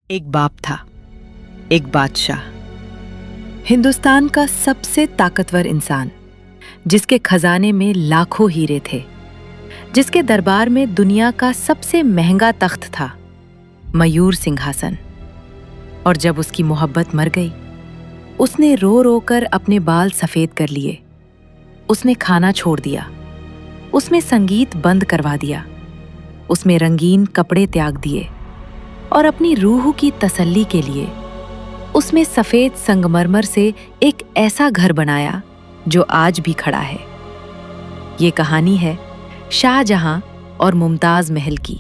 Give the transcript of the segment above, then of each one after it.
एक बाप था, एक बादशाह, हिंदुस्तान का सबसे ताकतवर इंसान, जिसके खजाने में लाखों हीरे थे, जिसके दरबार में दुनिया का सबसे महंगा तख्त था, मयूर सिंहासन। और जब उसकी मोहब्बत मर गई, उसने रो रो कर अपने बाल सफेद कर लिए, उसने खाना छोड़ दिया, उसमें संगीत बंद करवा दिया, उसमें रंगीन कपड़े त्याग दिए और अपनी रूह की तसल्ली के लिए उसमें सफेद संगमरमर से एक ऐसा घर बनाया जो आज भी खड़ा है। ये कहानी है शाहजहां और मुमताज महल की।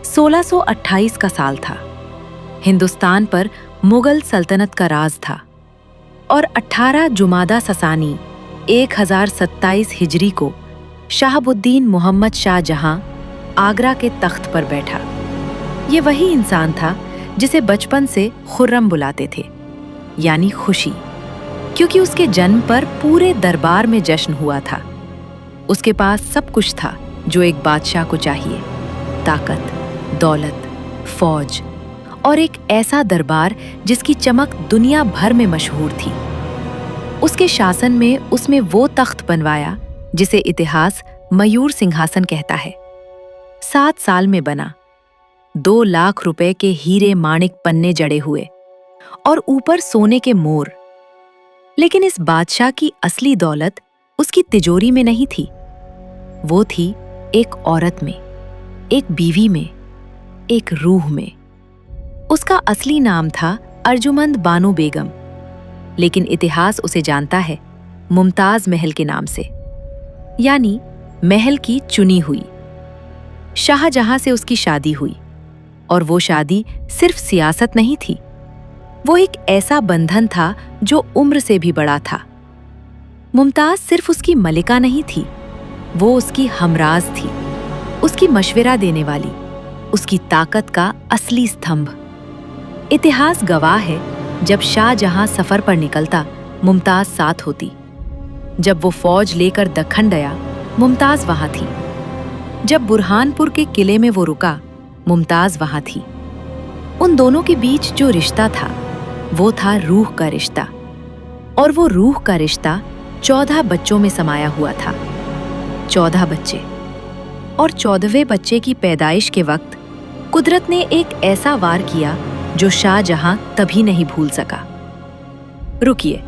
1628 का साल था। हिंदुस्तान पर मुगल सल्तनत का राज था और 18 जुमादा ससानी 1027 हिजरी को शहाबुद्दीन मोहम्मद शाहजहां आगरा के तख्त पर बैठा। ये वही इंसान था जिसे बचपन से खुर्रम बुलाते थे, यानी खुशी, क्योंकि उसके जन्म पर पूरे दरबार में जश्न हुआ था। उसके पास सब कुछ था जो एक बादशाह को चाहिए: ताकत, दौलत, फौज और एक ऐसा दरबार जिसकी चमक दुनिया भर में मशहूर थी। उसके शासन में उसमें वो तख्त बनवाया जिसे इतिहास मयूर सिंहासन कहता है। 7 साल में बना। 2 लाख रुपए के हीरे माणिक पन्ने जड़े हुए और ऊपर सोने के मोर। लेकिन इस बादशाह की असली दौलत उसकी तिजोरी में नहीं थी। वो थी एक औरत में, एक बीवी में, एक रूह में। उसका असली नाम था अर्जुमंद बानो बेगम, लेकिन इतिहास उसे जानता है मुमताज महल के नाम से, यानी महल की चुनी हुई। शाहजहां से उसकी शादी हुई और वो शादी सिर्फ सियासत नहीं थी, वो एक ऐसा बंधन था जो उम्र से भी बड़ा था। मुमताज सिर्फ उसकी मलिका नहीं थी, वो उसकी हमराज थी, उसकी मशवरा देने वाली, उसकी ताकत का असली स्तंभ। इतिहास गवाह है, जब शाहजहां सफर पर निकलता, मुमताज साथ होती। जब वो फौज लेकर दक्खन गया, मुमताज वहां थी। जब बुरहानपुर के किले में वो रुका, मुमताज वहां थी। उन दोनों के बीच जो रिश्ता था, वो था रूह का रिश्ता, और वो रूह का रिश्ता 14 बच्चों में समाया हुआ था। 14 बच्चे। और 14वें बच्चे की पैदाइश के वक्त कुदरत ने एक ऐसा वार किया जो शाहजहां तभी नहीं भूल सका। रुकिए,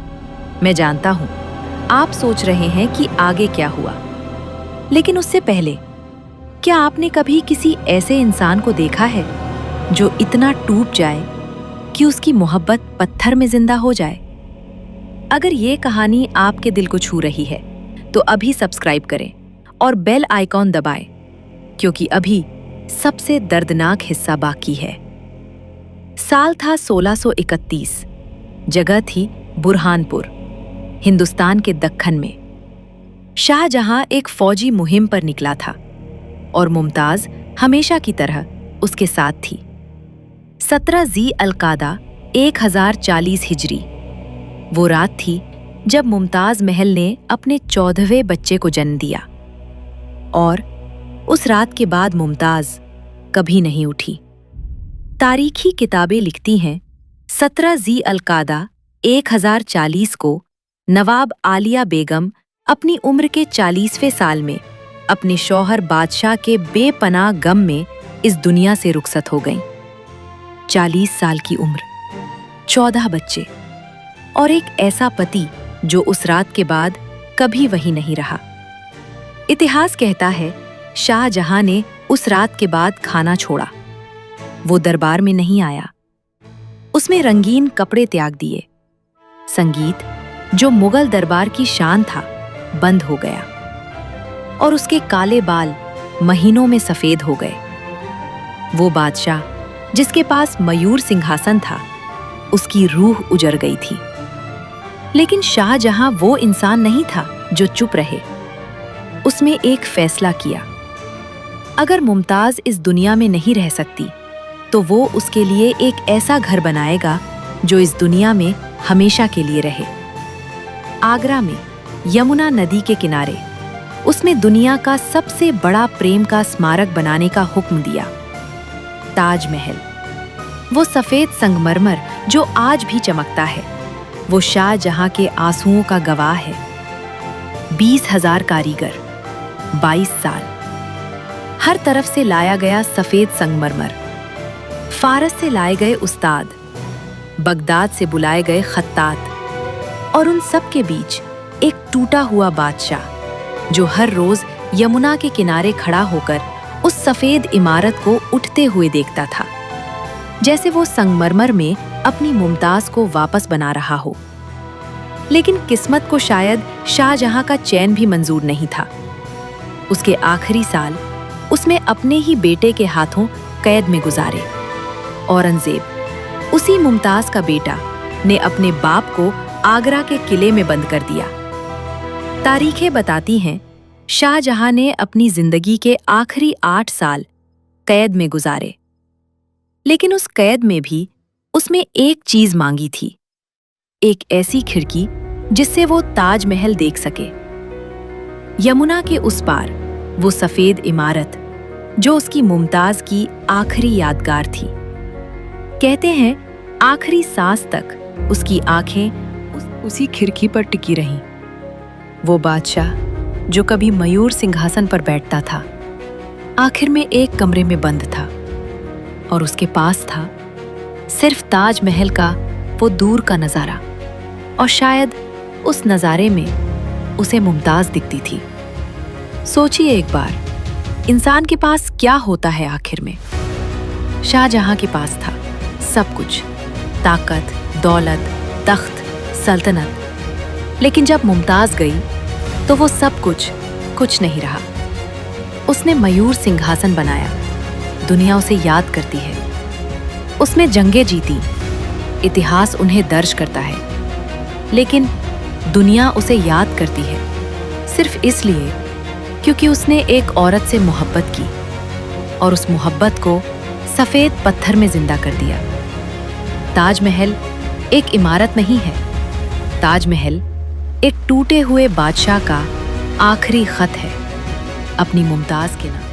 मैं जानता हूं आप सोच रहे हैं कि आगे क्या हुआ, लेकिन उससे पहले, क्या आपने कभी किसी ऐसे इंसान को देखा है जो इतना टूट जाए कि उसकी मोहब्बत पत्थर में जिंदा हो जाए? अगर ये कहानी आपके दिल को छू रही है तो अभी सब्सक्राइब करें और बेल आइकॉन दबाएं, क्योंकि अभी सबसे दर्दनाक हिस्सा बाकी है। साल था 1631। जगह थी बुरहानपुर, हिंदुस्तान के दक्खन में। शाहजहां एक फौजी मुहिम पर निकला था और मुमताज हमेशा की तरह उसके साथ थी। 17 ज़ी अल-कादा 1040 हिजरी वो रात थी जब मुमताज महल ने अपने 14वें बच्चे को जन्म दिया, और उस रात के बाद मुमताज कभी नहीं उठी। तारीखी किताबें लिखती हैं 17 ज़ी अल-कादा 1040 को नवाब आलिया बेगम अपनी उम्र के 40वें साल में अपने शौहर बादशाह के बेपनाह गम में इस दुनिया से रुखसत हो गईं। 40 साल की उम्र, 14 बच्चे और एक ऐसा पति जो उस रात के बाद कभी वही नहीं रहा। इतिहास कहता है शाहजहां ने उस रात के बाद खाना छोड़ा। वो दरबार में नहीं आया। उसमें रंगीन कपड़े त्याग दिए। संगीत, जो मुगल दरबार की शान था, बंद हो गया और उसके काले बाल महीनों में सफेद हो गए। वो बादशाह जिसके पास मयूर सिंहासन था, उसकी रूह उजड़ गई थी। लेकिन शाहजहां वो इंसान नहीं था जो चुप रहे। उसने एक फैसला किया। अगर मुमताज इस दुनिया में नहीं रह सकती, तो वो उसके लिए एक ऐसा घर बनाएगा जो इस दुनिया में हमेशा के लिए रहे। आगरा में यमुना नदी के किनारे उसने दुनिया का सबसे बड़ा प्रेम का स्मारक बनाने का हुक्म दिया, ताजमहल। वो सफेद संगमरमर जो आज भी चमकता है, वो शाहजहां के आंसुओं का गवाह है। 20,000 कारीगर, 22 साल, हर तरफ से लाया गया सफेद संगमरमर, फारस से लाए गए उस्ताद, बगदाद से बुलाए गए खत्तात, और उन सब के बीच एक टूटा हुआ बादशाह जो हर रोज यमुना के किनारे खड़ा होकर उस सफेद इमारत को उठते हुए देखता था, जैसे वो संगमरमर में अपनी मुमताज को वापस बना रहा हो। लेकिन किस्मत को शायद शाहजहां का चैन भी मंजूर नहीं था। उसके आखिरी साल उसने अपने ही बेटे के हाथों कैद में गुजारे। औरंगजेब, उसी मुमताज का बेटा, ने अपने बाप को आगरा के किले में बंद कर दिया। तारीखें बताती हैं शाहजहां ने अपनी जिंदगी के आखिरी 8 साल कैद में गुजारे, लेकिन उस कैद में भी उसमें एक चीज मांगी थी, एक ऐसी खिड़की जिससे वो ताजमहल देख सके। यमुना के उस पार वो सफेद इमारत जो उसकी मुमताज की आखिरी यादगार थी। कहते हैं आखिरी सांस तक उसकी आंखें उसी खिड़की पर टिकी रहीं। वो बादशाह जो कभी मयूर सिंहासन पर बैठता था, आखिर में एक कमरे में बंद था, और उसके पास था सिर्फ ताजमहल का वो दूर का नजारा, और शायद उस नजारे में उसे मुमताज दिखती थी। सोचिए एक बार, इंसान के पास क्या होता है आखिर में। शाहजहां के पास था सब कुछ, ताकत, दौलत, तख्त, सल्तनत, लेकिन जब मुमताज गई तो वो सब कुछ नहीं रहा। उसने मयूर सिंहासन बनाया, दुनिया उसे याद करती है। उसने जंगें जीती, इतिहास उन्हें दर्ज करता है, लेकिन दुनिया उसे याद करती है सिर्फ इसलिए क्योंकि उसने एक औरत से मोहब्बत की और उस मोहब्बत को सफेद पत्थर में जिंदा कर दिया। ताजमहल एक इमारत नहीं है, ताजमहल एक टूटे हुए बादशाह का आखिरी खत है अपनी मुमताज के नाम।